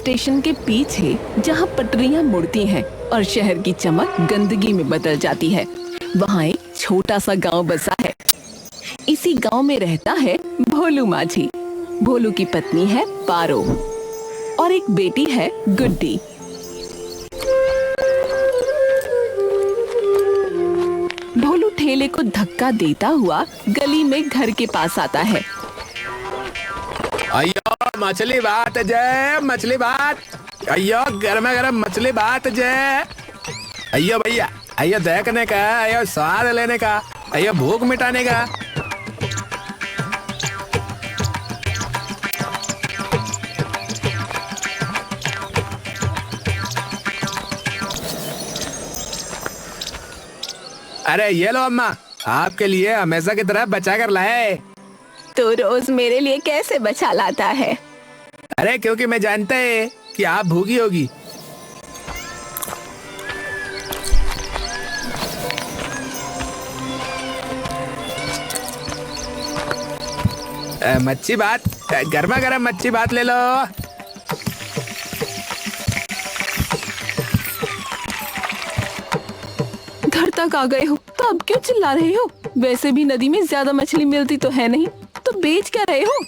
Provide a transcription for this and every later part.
Station के पीछे जहाँ पटरियाँ मुड़ती हैं और शहर की चमक गंदगी में बदल जाती है, वहाँ एक छोटा सा गांव बसा है। इसी गांव में रहता है भोलू माझी। भोलू की पत्नी है पारो और एक बेटी है गुड्डी। भोलू ठेले को धक्का देता हुआ गली में घर के पास आता है। अयो मछली बात जय, मछली बात। अयो गरमा गरम मछली बात जय। अयो भैया, अयो देखने का, अयो स्वाद लेने का, अयो भूख मिटाने का। अरे ये लो अम्मा, आपके लिए हमेशा की तरह बचा कर लाए। तो रोज मेरे लिए कैसे बचा लाता है? अरे क्योंकि मैं जानता है कि आप भूखी होगी। मच्छी बात, गर्मा गर्म मच्छी बात ले लो। घर तक आ गए हो तो अब क्यों चिल्ला रहे हो? वैसे भी नदी में ज्यादा मछली मिलती तो है नहीं, तो बेच क्या रहे हो?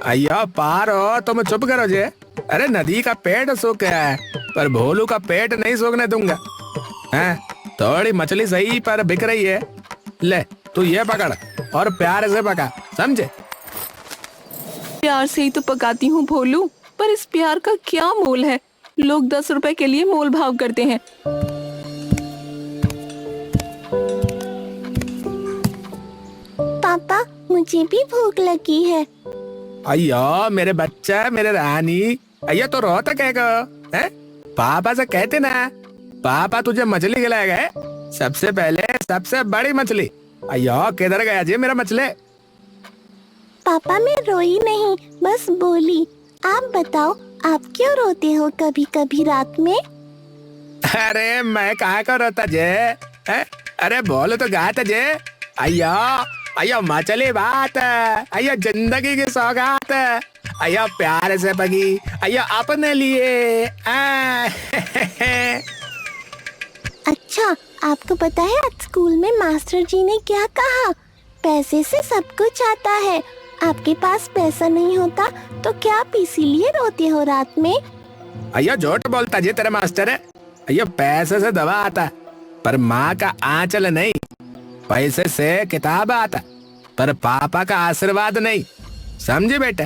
अయ్యో पारो, तुम चुप करो जे। अरे नदी का पेट सूख गया है, पर भोलू का पेट नहीं सूखने दूंगा। हैं? थोड़ी मछली सही पर बिक रही है। ले तू ये पकड़ और प्यार से पका, समझे? प्यार से ही तो पकाती हूँ भोलू, पर इस प्यार का क्या मोल है? लोग 10 रुपए के लिए मोल भाव करते हैं। पापा, मुझे भी भूख लगी है। अయ్యో मेरे बच्चा, मेरे रानी, अయ్యో तो रोता क्या को? हैं? पापा से कहते ना, पापा तुझे मछली खिलाएगा। सबसे पहले सबसे बड़ी मछली। अయ్యో किधर गया जी मेरा मछली? पापा मैं रोई नहीं, बस बोली। आप बताओ, आप क्यों रोते हो कभी कभी रात में? अरे मैं कहाँ को रोता जे? हैं? अरे बोलो तो गाता जे। अయ్యో अయ్యో मछली बात, अయ్యो जिंदगी की सौगात, अయ్యो प्यार से पगी, अయ్యो अपने लिए। अच्छा, आपको पता है आज स्कूल में मास्टर जी ने क्या कहा? पैसे से सब कुछ आता है। आपके पास पैसा नहीं होता तो क्या आप इसीलिए रोते हो रात में? अయ్యో झूठ बोलता जी तेरा मास्टर है। अయ్యో पैसे से दवा आता, पर माँ का आंचल नहीं। पैसे से किताब आता, पर पापा का आशीर्वाद नहीं। समझे बेटा?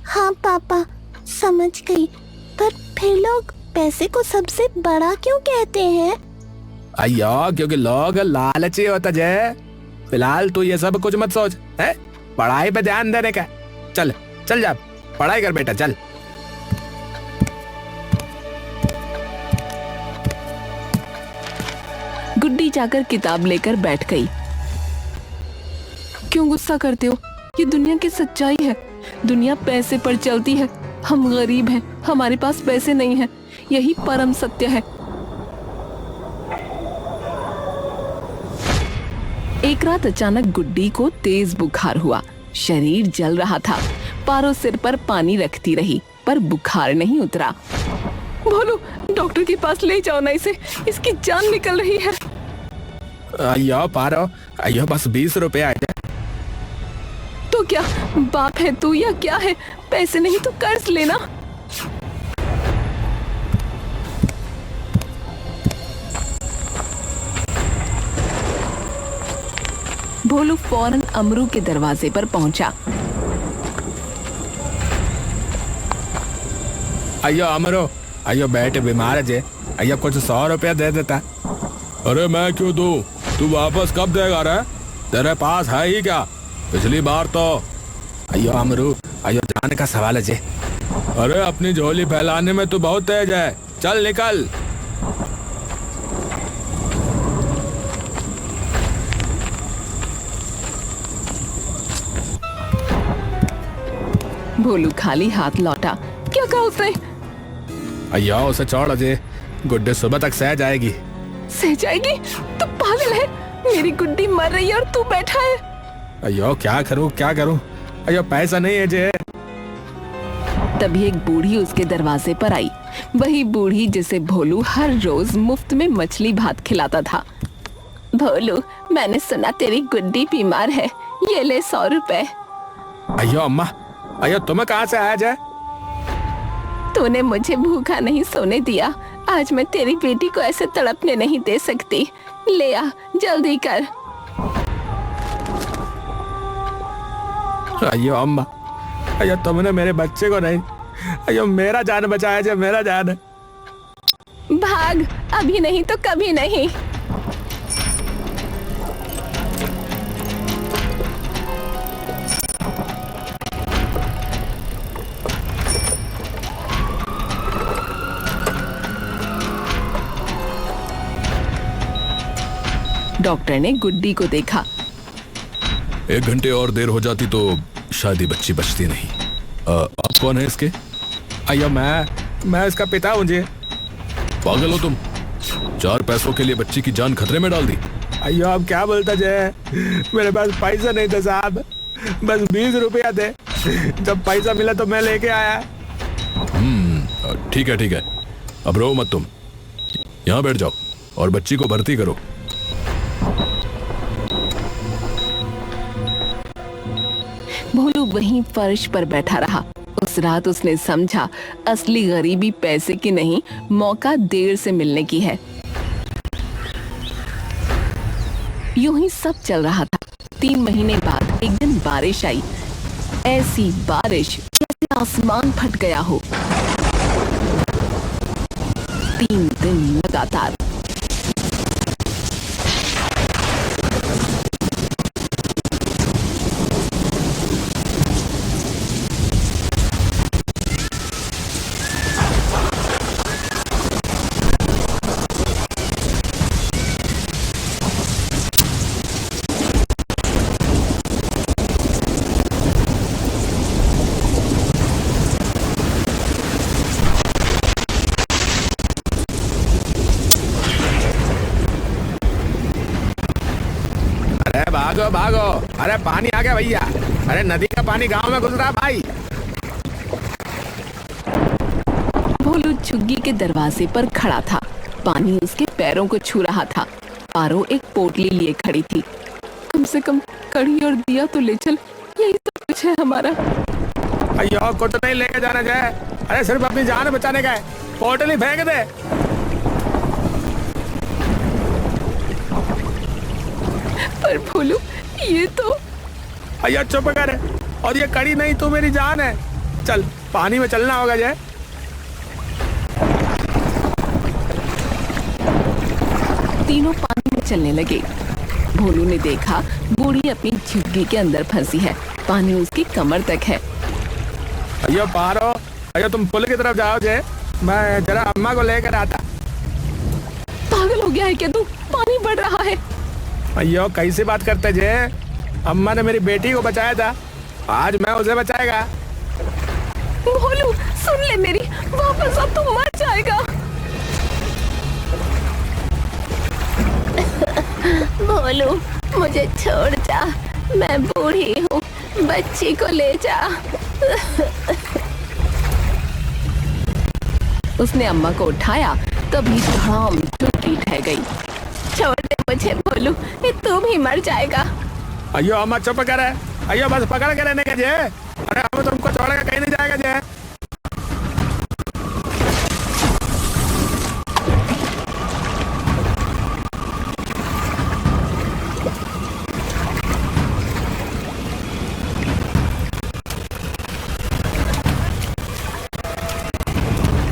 हाँ पापा, समझ गई। पर फिर लोग पैसे को सबसे बड़ा क्यों कहते हैं? अయ్యో क्योंकि लोग लालची होता जे। फिलहाल तू ये सब कुछ मत सोच, है? पढ़ाई पे ध्यान देने का। चल चल जा, पढ़ाई कर बेटा, चल। गुड्डी जाकर किताब लेकर बैठ गई। क्यों गुस्सा करते हो? ये दुनिया की सच्चाई है। दुनिया पैसे पर चलती है। हम गरीब हैं, हमारे पास पैसे नहीं हैं। यही परम सत्य है। एक रात अचानक गुड्डी को तेज बुखार हुआ। शरीर जल रहा था। पारो सिर पर पानी रखती रही, पर बुखार नहीं उतरा। भोलू, डॉक्टर के पास ले जाओ ना इसे, इसकी जान निकल रही है। अయ్యో पारो, अయ్యో बस 20 रुपए आ जाए। तो क्या बाप है तू या क्या है? पैसे नहीं तो कर्ज लेना। भोलू फौरन अमरू के दरवाजे पर पहुंचा। अయ్యో अमरो, अయ్యో बेटे बीमार है जे, अయ్యో कुछ 100 रुपया दे देता। अरे मैं क्यों दूं? तू वापस कब देगा रे? तेरे पास है ही क्या? पिछली बार तो। अయ్యో अमरू, अయ్యో जाने का सवाल है जे। अरे अपनी झोली फैलाने में तू बहुत तेज है, चल निकल। भोलू खाली हाथ लौटा। क्या कहा उसने? अయ్యో उसे छोड़ जे, गुड्डी सुबह तक सह जाएगी। सह जाएगी? तू पागल है? मेरी गुड्डी मर रही है और तू बैठा है। अయ్యో क्या करूं क्या करूं? अయ్యో पैसा नहीं है जे। तभी एक बूढ़ी उसके दरवाजे पर आई। वही बूढ़ी जिसे भोलू हर रोज मुफ्त में मछली भात खिलाता था। भोलू, मैंने सुना तेरी गुड्डी बीमार है, ये ले 100 रुपए। अयो अम्मा, अयो तुम्हें कहाँ से आया जाए? तूने मुझे भूखा नहीं सोने दिया, आज मैं तेरी बेटी को ऐसे तड़पने नहीं दे सकती। ले आ, जल्दी कर। अयो अम्मा, अयो तुमने मेरे बच्चे को नहीं, अयो मेरा जान बचाया जाए, मेरा जान। भाग, अभी नहीं तो कभी नहीं। डॉक्टर ने गुड्डी को देखा। 1 घंटे और देर हो जाती तो शायद ये बच्ची बचती नहीं। आप कौन है इसके? अयो मैं इसका पिता हूँ जी। पागल हो तुम? 4 पैसों के लिए बच्ची की जान खतरे में डाल दी। अयो अब क्या बोलता जय, मेरे पास पैसा नहीं था साहब, बस 20 रुपया थे। जब पैसा मिला तो मैं लेके आया। ठीक है, अब रो मत तुम, यहाँ बैठ जाओ और बच्ची को भर्ती करो। भोलू वहीं फर्श पर बैठा रहा। उस रात उसने समझा असली गरीबी पैसे की नहीं, मौका देर से मिलने की है। यूं ही सब चल रहा था। 3 महीने बाद एक दिन बारिश आई। ऐसी बारिश जैसे आसमान फट गया हो। 3 दिन लगातार। भागो, अरे पानी आ गया भैया, अरे नदी का पानी गांव में घुस रहा भाई। भोलू झुग्गी के दरवाजे पर खड़ा था। पानी उसके पैरों को छू रहा था। पारो एक पोटली लिए खड़ी थी। कम से कम कड़ी और दिया तो ले चल, यही सब कुछ है हमारा। अयो को तो नहीं लेके जाना जाए, अरे सिर्फ अपनी जान बचाने का है, पोटली फेंक दे। पर भोलू, ये तो। अयो चुप कर, और ये कड़ी नहीं तू मेरी जान है। चल पानी में चलना होगा जय। तीनों पानी में चलने लगे। भोलू ने देखा बूढ़ी अपनी झुग्गी के अंदर फंसी है। पानी उसकी कमर तक है। अयो पारो, अयो तुम पुल की तरफ जाओ जय, मैं जरा अम्मा को लेकर आता। पागल हो गया है क्या तू? पानी बढ़ रहा है। अयो कैसी बात करते जय, अम्मा ने मेरी बेटी को बचाया था, आज मैं उसे बचाएगा। भोलू सुन ले मेरी, वापस अब तू मर जाएगा। भोलू मुझे छोड़ जा, मैं बूढ़ी हूँ, बच्ची को ले जा। उसने अम्मा को उठाया, तभी धड़ाम झुग्गी ढह गई। छोड़ दे मुझे भोलू, तू भी मर जाएगा। अयो अम्मा चुप कर, अयो बस पकड़ के रहने का जय, अरे हम तुमको छोड़ेगा कहीं नहीं जाएगा जय।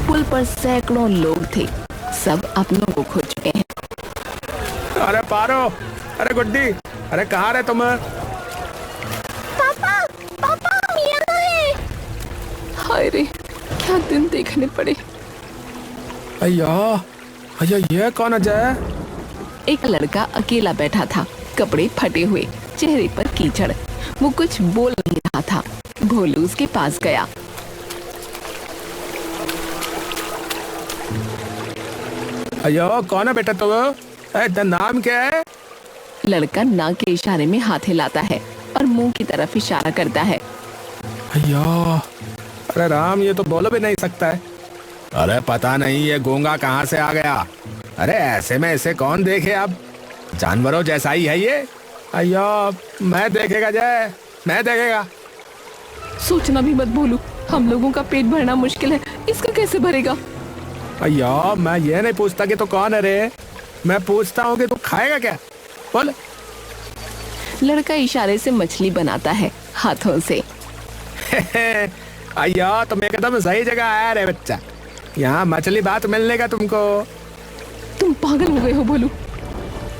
पुल पर सैकड़ों लोग थे, सब अपनों को खो चुके हैं। अरे पारो, अरे गुड्डी, अरे कहाँ रहे तुम? पापा, पापा हम यहाँ हैं। हाय रे, क्या दिन देखने पड़े। अयो अयो ये कौन है जय? एक लड़का अकेला बैठा था, कपड़े फटे हुए, चेहरे पर कीचड़। वो कुछ बोल नहीं रहा था। भोलू उसके पास गया। अयो कौन है बेटा तू? तेरा नाम क्या है? लड़का नाक के इशारे में हाथ हिलाता है और मुंह की तरफ इशारा करता है। अयो अरे राम, ये तो बोल भी नहीं सकता है। अरे पता नहीं ये गूंगा कहाँ से आ गया। अरे ऐसे में इसे कौन देखे, अब जानवरों जैसा ही है ये। अयो, मैं देखेगा जय, मैं देखेगा। सोचना भी मत भोलू, हम लोगों का पेट भरना मुश्किल है, इसका कैसे भरेगा? अयो, मैं ये नहीं पूछता कि तू कौन है रे, मैं पूछता हूँ कि तू खाएगा क्या, बोल। लड़का इशारे से मछली बनाता है हाथों से। अयो, तुम एकदम सही जगह आया रे बच्चा, यहाँ मछली बात मिलने का तुमको। तुम पागल हो गए हो भोलू।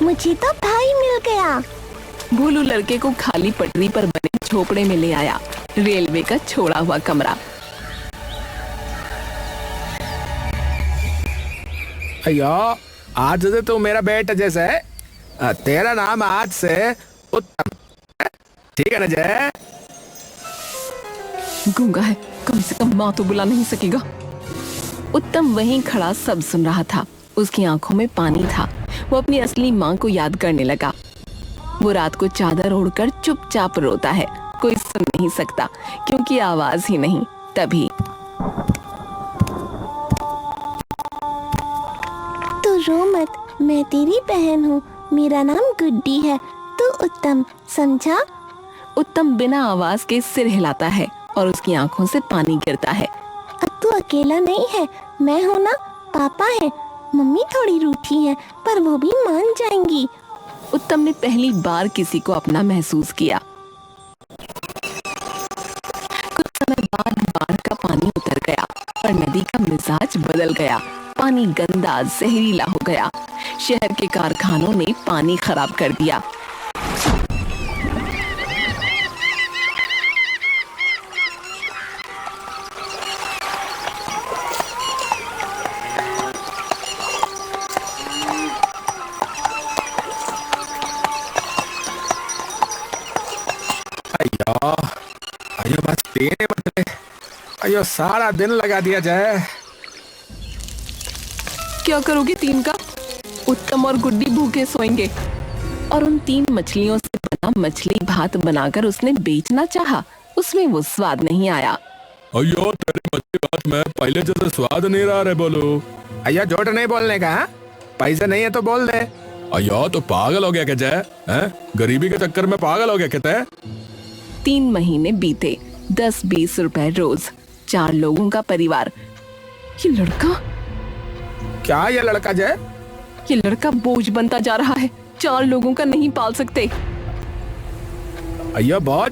मुझे तो भाई मिल गया। भोलू लड़के को खाली पटरी पर बने झोपड़े में ले आया, रेलवे का छोड़ा हुआ कमरा। अयो, आज से तू मेरा बेटा जैसा है, तेरा नाम आज से उत्तम, ठीक है ना जय? गूंगा है, कम से कम माँ तो बुला नहीं सकेगा। उत्तम वहीं खड़ा सब सुन रहा था, उसकी आंखों में पानी था। वो अपनी असली माँ को याद करने लगा। वो रात को चादर ओढ़कर चुपचाप रोता है, कोई सुन नहीं सकता क्योंकि आवाज ही नहीं। तभी तू रो मत, मैं तेरी बहन हूँ, मेरा नाम गुड्डी है, तू उत्तम, समझा? उत्तम बिना आवाज के सिर हिलाता है और उसकी आंखों से पानी गिरता है। अब तू अकेला नहीं है, मैं हूँ ना, पापा है, मम्मी थोड़ी रूठी है पर वो भी मान जाएंगी। उत्तम ने पहली बार किसी को अपना महसूस किया। कुछ समय बाद बाढ़ का पानी उतर गया और नदी का मिजाज बदल गया। पानी गंदा जहरीला हो गया। शहर के कारखानों ने पानी खराब कर दिया। अयो, अयो बस 3 बजे, अयो सारा दिन लगा दिया जाए। क्या करोगे 3 का? उत्तम और गुड्डी भूखे सोएंगे। और उन 3 मछलियों से बना मछली भात बनाकर उसने बेचना चाहा, उसमें वो स्वाद नहीं आया। अयो, तेरी मछली बात में पहले जैसे स्वाद नहीं रहा रे बोलो। अयो, झूठ नहीं बोलने का, पैसे नहीं है तो बोल दे। अयो, तो पागल हो गया क्या जय? गरीबी के चक्कर में पागल हो गया क्या तै? 3 महीने बीते, 10-20 रुपए रोज, 4 लोगों का परिवार। ये लड़का क्या ये लड़का जय? ये लड़का बोझ बनता जा रहा है, 4 लोगों का नहीं पाल सकते। अयो, बोझ